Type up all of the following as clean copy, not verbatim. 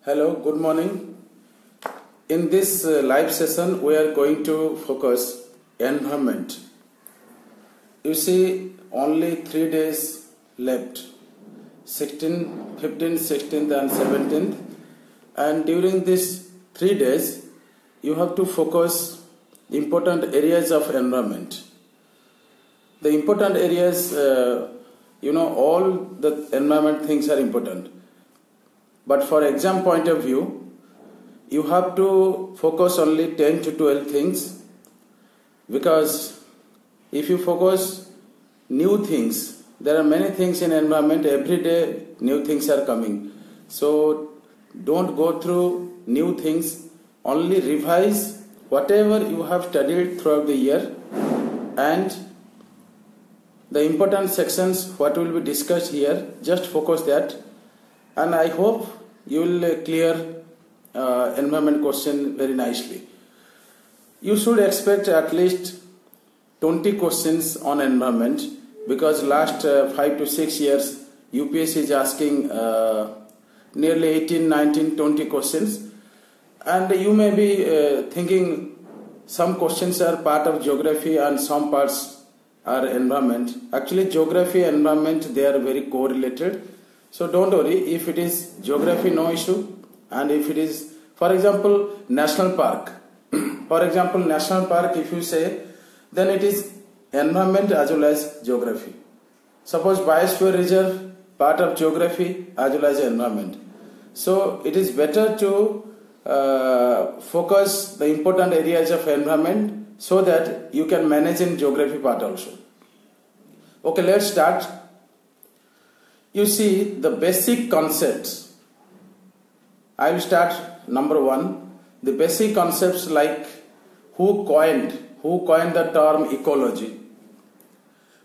Hello, good morning. In this live session, we are going to focus environment. You see, only 3 days left, 16th, 15th, 16th and 17th. And during these 3 days, you have to focus important areas of environment. The important areas, all the environment things are important. But for exam point of view, you have to focus only 10 to 12 things, because if you focus new things, there are many things in environment, every day new things are coming. So don't go through new things, only revise whatever you have studied throughout the year, and the important sections what will be discussed here, just focus that, and I hope you will clear environment question very nicely. You should expect at least 20 questions on environment, because last 5 to 6 years UPSC is asking nearly 18, 19, 20 questions, and you may be thinking some questions are part of geography and some parts are environment. Actually geography and environment, they are very correlated. So don't worry, if it is geography, no issue, and if it is, for example, national park, for example, national park, if you say, then it is environment as well as geography. Suppose biosphere reserve, part of geography as well as environment. So it is better to focus the important areas of environment so that you can manage in geography part also. Okay, let's start. You see the basic concepts. I will start number 1. The basic concepts like who coined the term ecology.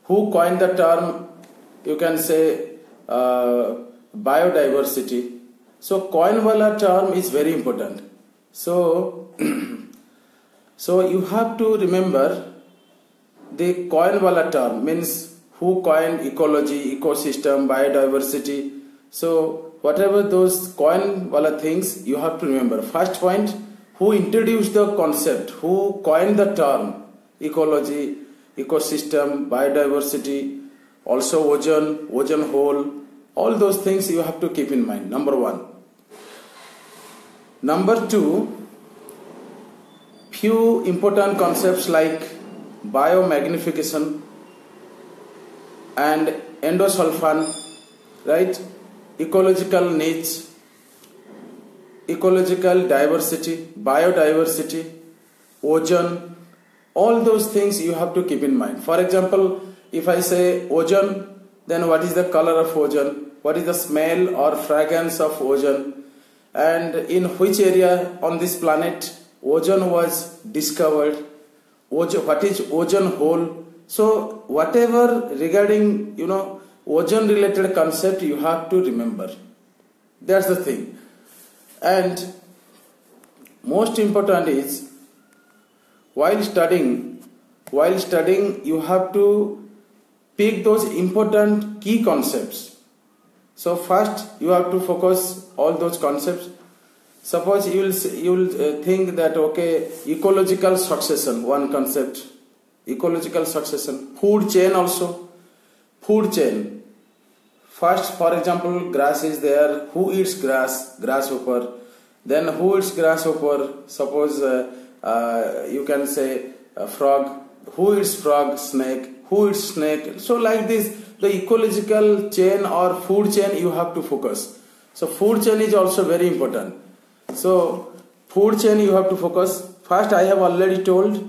Who coined the term, you can say biodiversity. So coin wala term is very important. So you have to remember the coin wala term means who coined ecology, ecosystem, biodiversity. So whatever those coin wala things you have to remember. First point, who introduced the concept, who coined the term ecology, ecosystem, biodiversity, also ozone hole, all those things you have to keep in mind, number 1. Number 2, few important concepts like biomagnification and endosulfan, right? Ecological niche, ecological diversity, biodiversity, ozone, all those things you have to keep in mind. For example, if I say ozone, then what is the color of ozone? What is the smell or fragrance of ozone? And in which area on this planet ozone was discovered? What is ozone hole? So whatever regarding ozone related concept you have to remember. That's the thing. And most important is while studying you have to pick those important key concepts. So first you have to focus all those concepts. Suppose you will think that okay, ecological succession, one concept. Ecological succession, food chain also, food chain. First, for example, grass is there. Who eats grass? Grasshopper. Then who eats grasshopper? Suppose you can say frog. Who eats frog? Snake. Who eats snake? So like this, the ecological chain or food chain you have to focus. So food chain is also very important. So food chain you have to focus. First, I have already told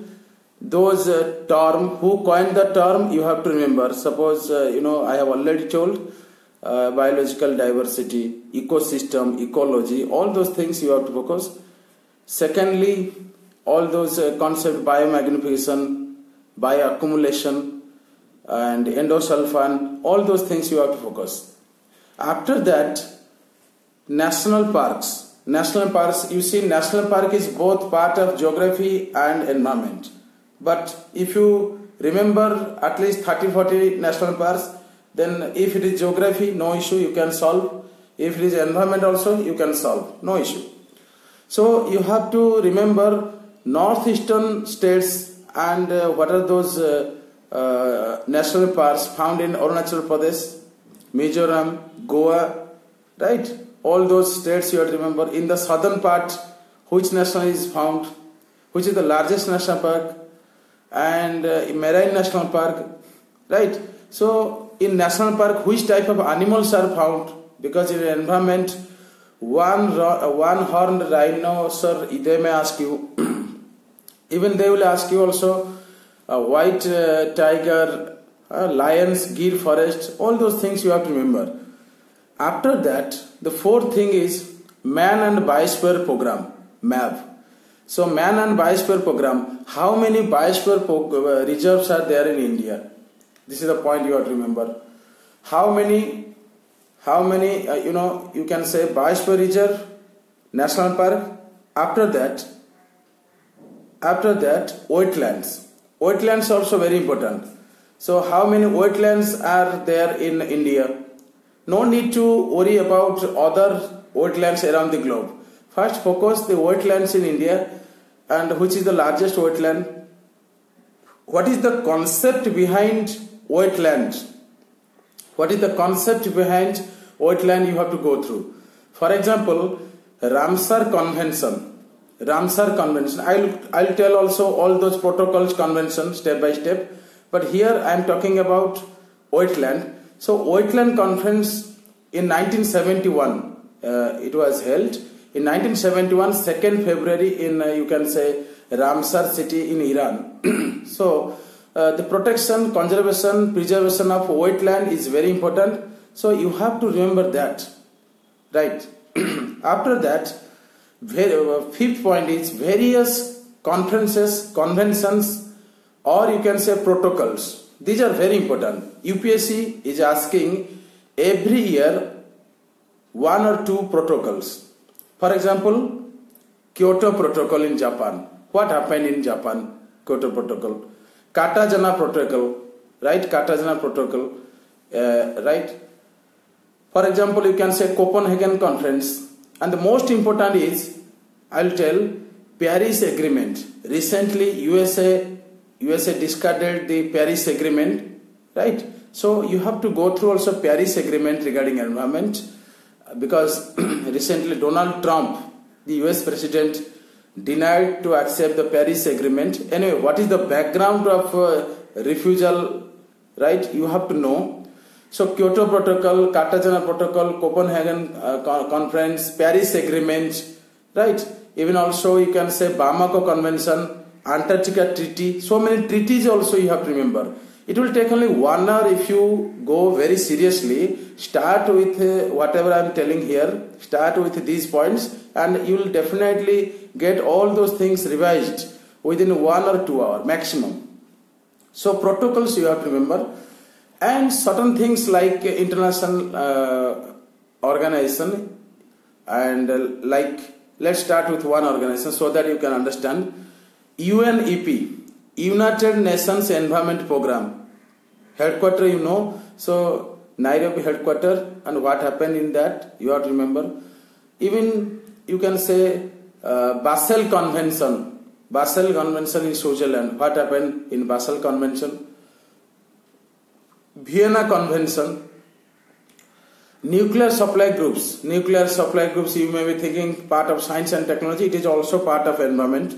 those term, who coined the term you have to remember. Suppose I have already told biological diversity, ecosystem, ecology, all those things you have to focus. Secondly, all those concepts, biomagnification, bioaccumulation and endosulfan, all those things you have to focus. After that, national parks, you see national park is both part of geography and environment. But if you remember at least 30-40 national parks, then if it is geography, no issue, you can solve. If it is environment also, you can solve, no issue. So you have to remember northeastern states and what are those national parks found in Arunachal Pradesh, Mizoram, Goa, right? All those states you have to remember. In the southern part, which national is found, which is the largest national park, and Marine National Park, right? So in national park, which type of animals are found? Because in the environment, one-horned rhinoceros, they may ask you. Even they will ask you also white tiger, lions, gir forest, all those things you have to remember. After that, the fourth thing is Man and Biosphere Program, MAB. So Man and Biosphere Program, how many biosphere reserves are there in India? This is the point you have to remember. How many you can say biosphere reserve, national park. After that, wetlands. Wetlands also very important. So how many wetlands are there in India? No need to worry about other wetlands around the globe. First focus the wetlands in India, and which is the largest wetland. What is the concept behind wetlands? What is the concept behind wetland you have to go through? For example, Ramsar Convention. I'll tell also all those protocols, conventions step by step. But here I am talking about wetland. So wetland conference in 1971 it was held. In 1971, 2nd February in you can say Ramsar city in Iran. So the protection, conservation, preservation of wetland is very important. So you have to remember that, right? After that, fifth point is various conferences, conventions, or you can say protocols. These are very important. UPSC is asking every year 1 or 2 protocols. For example, Kyoto Protocol in Japan. What happened in Japan? Kyoto Protocol. Cartagena Protocol, right? Cartagena Protocol, right? For example, you can say Copenhagen Conference. And the most important is, I'll tell, Paris Agreement. Recently, USA discarded the Paris Agreement, right? So you have to go through also Paris Agreement regarding environment, because recently Donald Trump, the US President, denied to accept the Paris Agreement. Anyway, what is the background of refusal, right? You have to know. So Kyoto Protocol, Cartagena Protocol, Copenhagen Conference, Paris Agreement, right? Even also you can say Bamako Convention, Antarctica Treaty. So many treaties also you have to remember. It will take only 1 hour if you go very seriously. Start with whatever I am telling here. Start with these points and you will definitely get all those things revised within 1 or 2 hours maximum. So protocols you have to remember. And certain things like international organization, and like, let's start with one organization so that you can understand. UNEP, United Nations Environment Program, headquarter you know. So Nairobi headquarter, and what happened in that you have to remember. Even you can say Basel Convention. Basel Convention in Switzerland. What happened in Basel Convention? Vienna Convention. Nuclear supply groups. Nuclear supply groups, you may be thinking part of science and technology. It is also part of environment.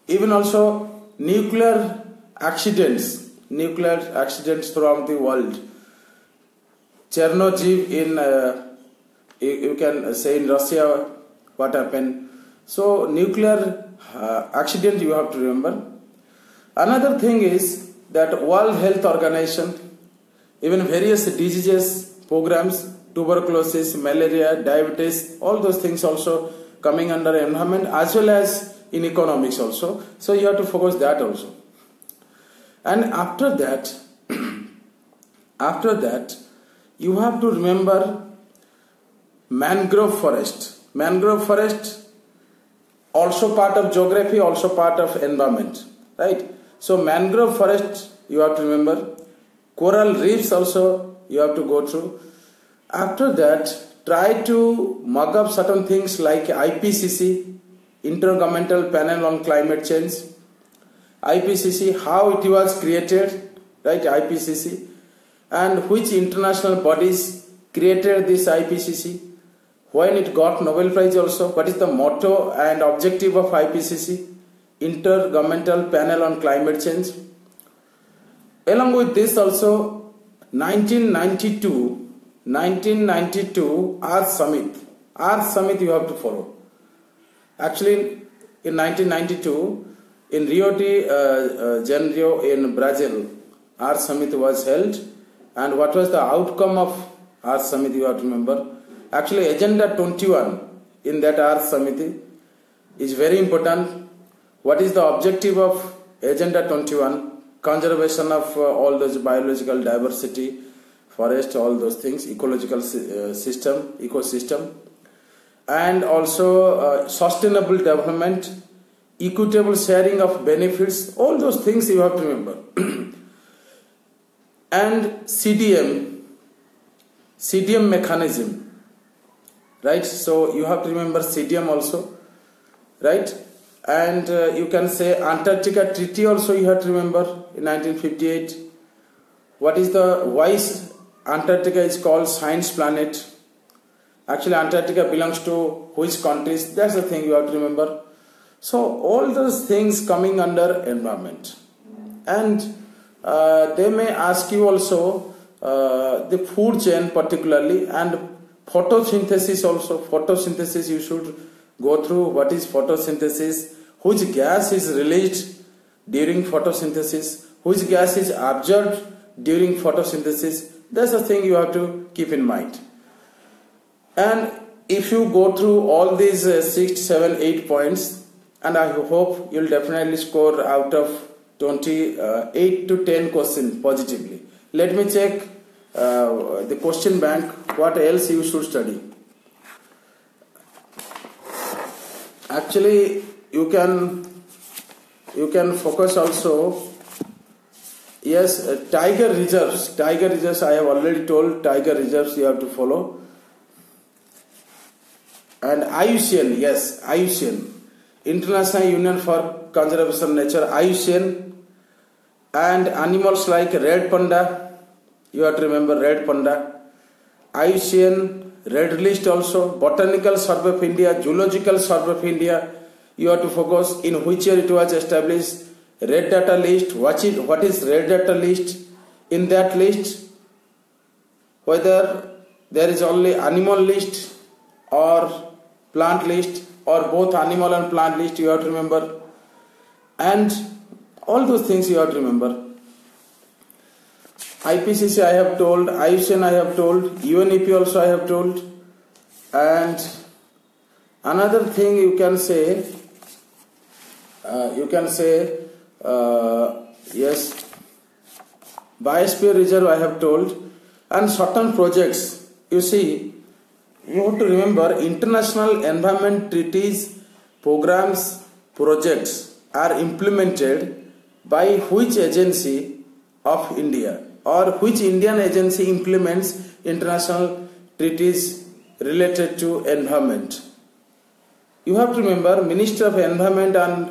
Even also nuclear accidents throughout the world. Chernobyl in you can say in Russia, what happened. So nuclear accident you have to remember. Another thing is that World Health Organization, even various diseases programs, tuberculosis, malaria, diabetes, all those things also coming under environment as well as in economics also. So you have to focus that also. And after that, you have to remember mangrove forest. Mangrove forest also part of geography, also part of environment, right? So mangrove forest you have to remember. Coral reefs also you have to go through. After that, try to mug up certain things like IPCC, Intergovernmental Panel on Climate Change. IPCC, how it was created, right? IPCC, and which international bodies created this IPCC, when it got Nobel Prize also, what is the motto and objective of IPCC, Intergovernmental Panel on Climate Change. Along with this also, 1992 Earth Summit you have to follow. Actually, in 1992, in Rio de Janeiro in Brazil, Earth Summit was held. And what was the outcome of Earth Summit, you have to remember. Actually, Agenda 21 in that Earth Summit is very important. What is the objective of Agenda 21? Conservation of all those biological diversity, forest, all those things, ecological ecosystem, and also sustainable development, equitable sharing of benefits, all those things you have to remember. And CDM mechanism, right? So you have to remember CDM also, right? And you can say Antarctica Treaty also you have to remember in 1958. Why is Antarctica is called Science Planet? Actually, Antarctica belongs to which countries? That's the thing you have to remember. So all those things coming under environment. And they may ask you also the food chain particularly, and photosynthesis also. Photosynthesis you should go through. What is photosynthesis? Which gas is released during photosynthesis? Which gas is absorbed during photosynthesis? That's the thing you have to keep in mind. And if you go through all these 6, 7, 8 points, and I hope you'll definitely score out of 8 to 10 questions positively. Let me check the question bank, what else you should study. Actually, you can focus also. Yes, tiger reserves I have already told. Tiger reserves you have to follow. And IUCN, yes, IUCN, International Union for Conservation of Nature, IUCN. And animals like red panda, you have to remember red panda. IUCN, Red List also, Botanical Survey of India, Zoological Survey of India, you have to focus in which year it was established. Red Data List, what is Red Data List? In that list, whether there is only animal list or plant list, or both animal and plant list, you have to remember. And all those things you have to remember. IPCC I have told, IUCN I have told, UNEP also I have told. And another thing you can say, yes, Biosphere Reserve I have told. And certain projects, you see, you have to remember international environment treaties, programs, projects are implemented by which agency of India, or which Indian agency implements international treaties related to environment. You have to remember Minister of Environment and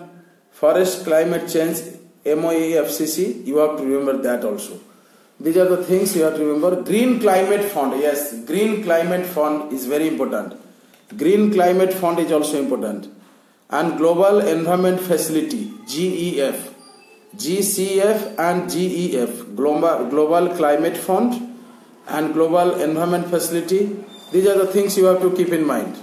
Forest Climate Change, MOEFCC, you have to remember that also. These are the things you have to remember. Green Climate Fund, yes, Green Climate Fund is very important. Green Climate Fund is also important. And Global Environment Facility, GEF, GCF and GEF, Global Climate Fund and Global Environment Facility. These are the things you have to keep in mind.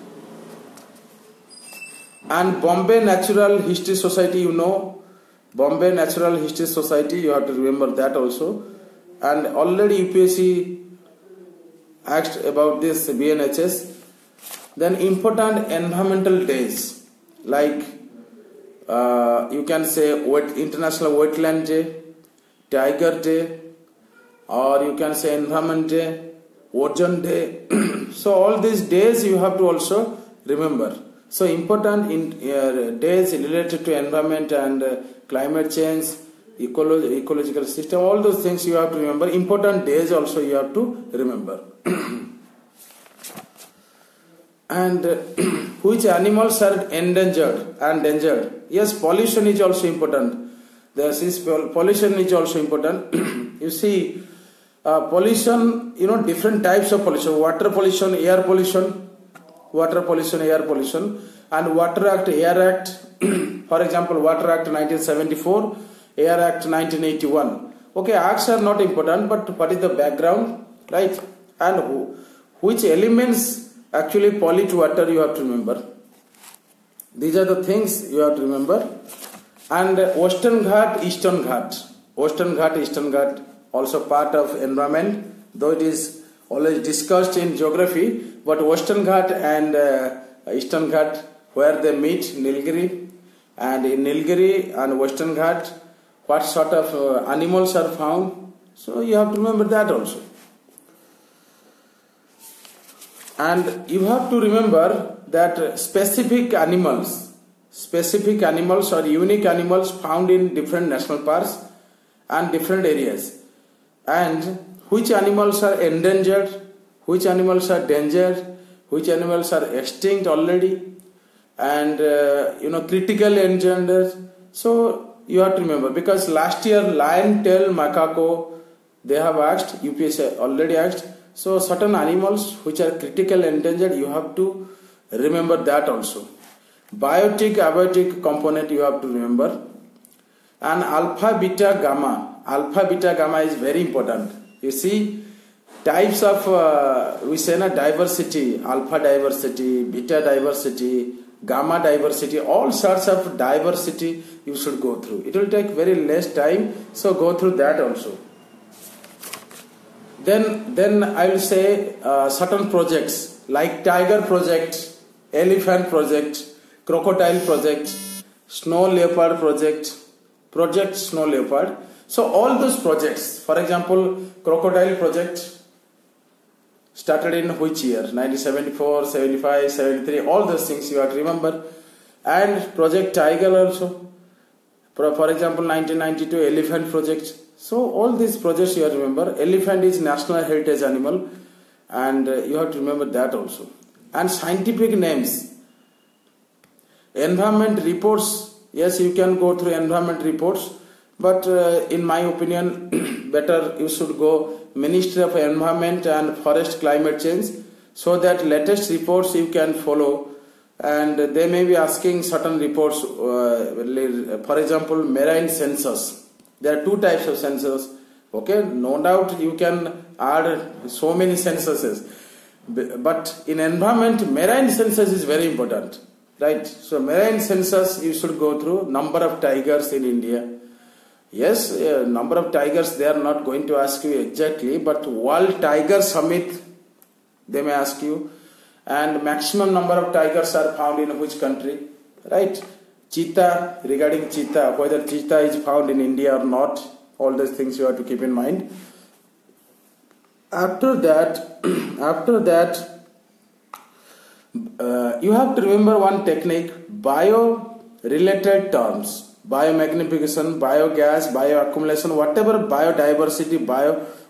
And Bombay Natural History Society, you know, Bombay Natural History Society, you have to remember that also. And already UPSC asked about this BNHS. Then important environmental days, like you can say International Wetland Day, Tiger Day, or you can say Environment Day, Ozone Day. So all these days you have to also remember. So important days related to environment and climate change, ecological system, all those things you have to remember. Important days also you have to remember. And which animals are endangered and endangered? Yes, pollution is also important. Pollution is also important. You see, pollution, different types of pollution: water pollution, air pollution, air pollution, and Water Act, Air Act. For example, Water Act 1974, Air Act 1981. Okay, acts are not important, but what is the background, right? And which elements actually pollute water, you have to remember. These are the things you have to remember. And Western Ghat, Eastern Ghat. Western Ghat, Eastern Ghat, also part of environment, though it is always discussed in geography. But Western Ghat and Eastern Ghat, where they meet, Nilgiri. And in Nilgiri and Western Ghat, what sort of animals are found. So you have to remember that also. And you have to remember that specific animals or unique animals found in different national parks and different areas, and which animals are endangered, which animals are endangered, which animals are extinct already, and critically endangered. So you have to remember, because last year lion tail macaco they have asked, UPSC already asked. So certain animals which are critically endangered, you have to remember that also. Biotic, abiotic component you have to remember. And alpha, beta, gamma. Alpha, beta, gamma is very important. You see, types of, we say diversity, alpha diversity, beta diversity, gamma diversity, all sorts of diversity you should go through. It will take very less time, so go through that also. Then I will say certain projects like tiger project, elephant project, crocodile project, snow leopard project snow leopard. So all those projects, for example, crocodile project started in which year? 1974, 75, 73, all those things you have to remember. And project tiger also. For example, 1992 elephant project. So all these projects you have to remember. Elephant is national heritage animal, and you have to remember that also. And scientific names. Environment reports. Yes, you can go through environment reports, but in my opinion, better you should go Ministry of Environment and Forest Climate Change, so that latest reports you can follow. And they may be asking certain reports, for example, marine census. There are two types of census. Okay, no doubt you can add so many censuses, but in environment, marine census is very important, right? So marine census you should go through. Number of tigers in India. Yes, number of tigers they are not going to ask you exactly, but World Tiger Summit they may ask you. And maximum number of tigers are found in which country, right? Cheetah, regarding cheetah, whether cheetah is found in India or not, all those things you have to keep in mind. After that, you have to remember one technique: bio-related terms, biomagnification, biogas, bioaccumulation, whatever biodiversity,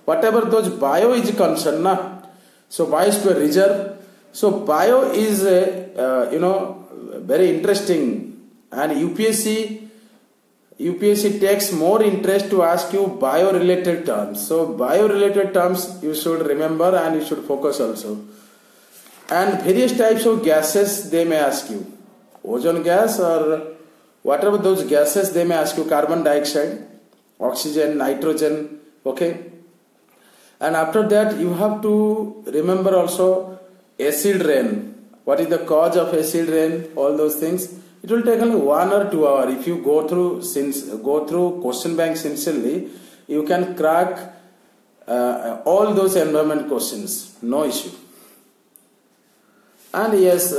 whatever those bio is concerned, na. So biosphere reserve. So bio is very interesting. And UPSC takes more interest to ask you bio-related terms. So bio-related terms you should remember and you should focus also. And various types of gases they may ask you. Ozone gas or whatever those gases they may ask you. Carbon dioxide, oxygen, nitrogen. Okay. And after that you have to remember also acid rain. What is the cause of acid rain? All those things. It will take only 1 or 2 hours. If you go through question bank sincerely, you can crack all those environment questions. No issue. And yes,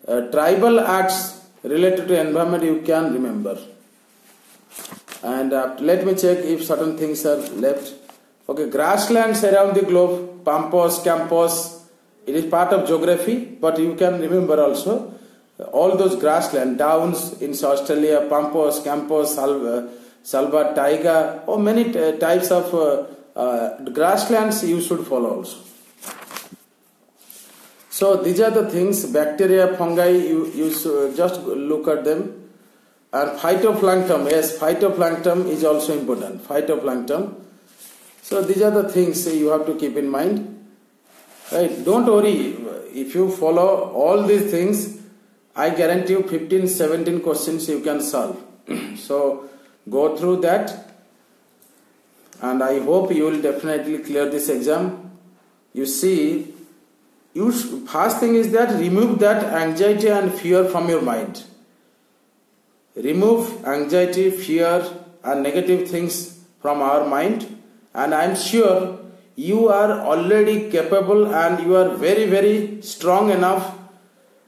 tribal acts related to environment you can remember. And let me check if certain things are left. Okay, grasslands around the globe, pampas, campos. It is part of geography, but you can remember also. All those grassland, downs in Australia, pampas, campos, salva, taiga, or many types of grasslands you should follow also. So these are the things, bacteria, fungi, you just look at them. And phytoplankton, yes, phytoplankton is also important, phytoplankton. So these are the things you have to keep in mind. Right? Don't worry, if you follow all these things, I guarantee you 15-17 questions you can solve. So go through that, and I hope you will definitely clear this exam. You see, first thing is that remove that anxiety and fear from your mind. Remove anxiety, fear and negative things from our mind, and I am sure you are already capable and you are very, very strong enough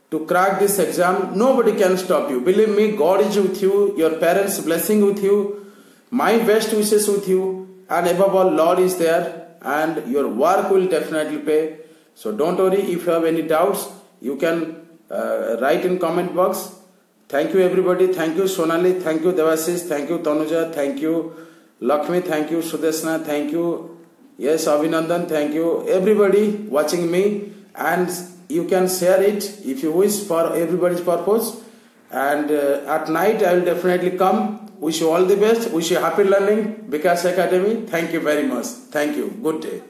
to crack this exam. Nobody can stop you. Believe me, God is with you, your parents' blessing with you, my best wishes with you, and above all, Lord is there, and your work will definitely pay. So don't worry. If you have any doubts, you can write in comment box. Thank you everybody. Thank you Sonali. Thank you Devashish. Thank you Tanuja. Thank you Lakshmi. Thank you Sudeshna. Thank you. Yes, Abhinandan. Thank you everybody watching me, and you can share it if you wish for everybody's purpose. And at night I will definitely come. Wish you all the best. Wish you happy learning. Bikash Academy. Thank you very much. Thank you. Good day.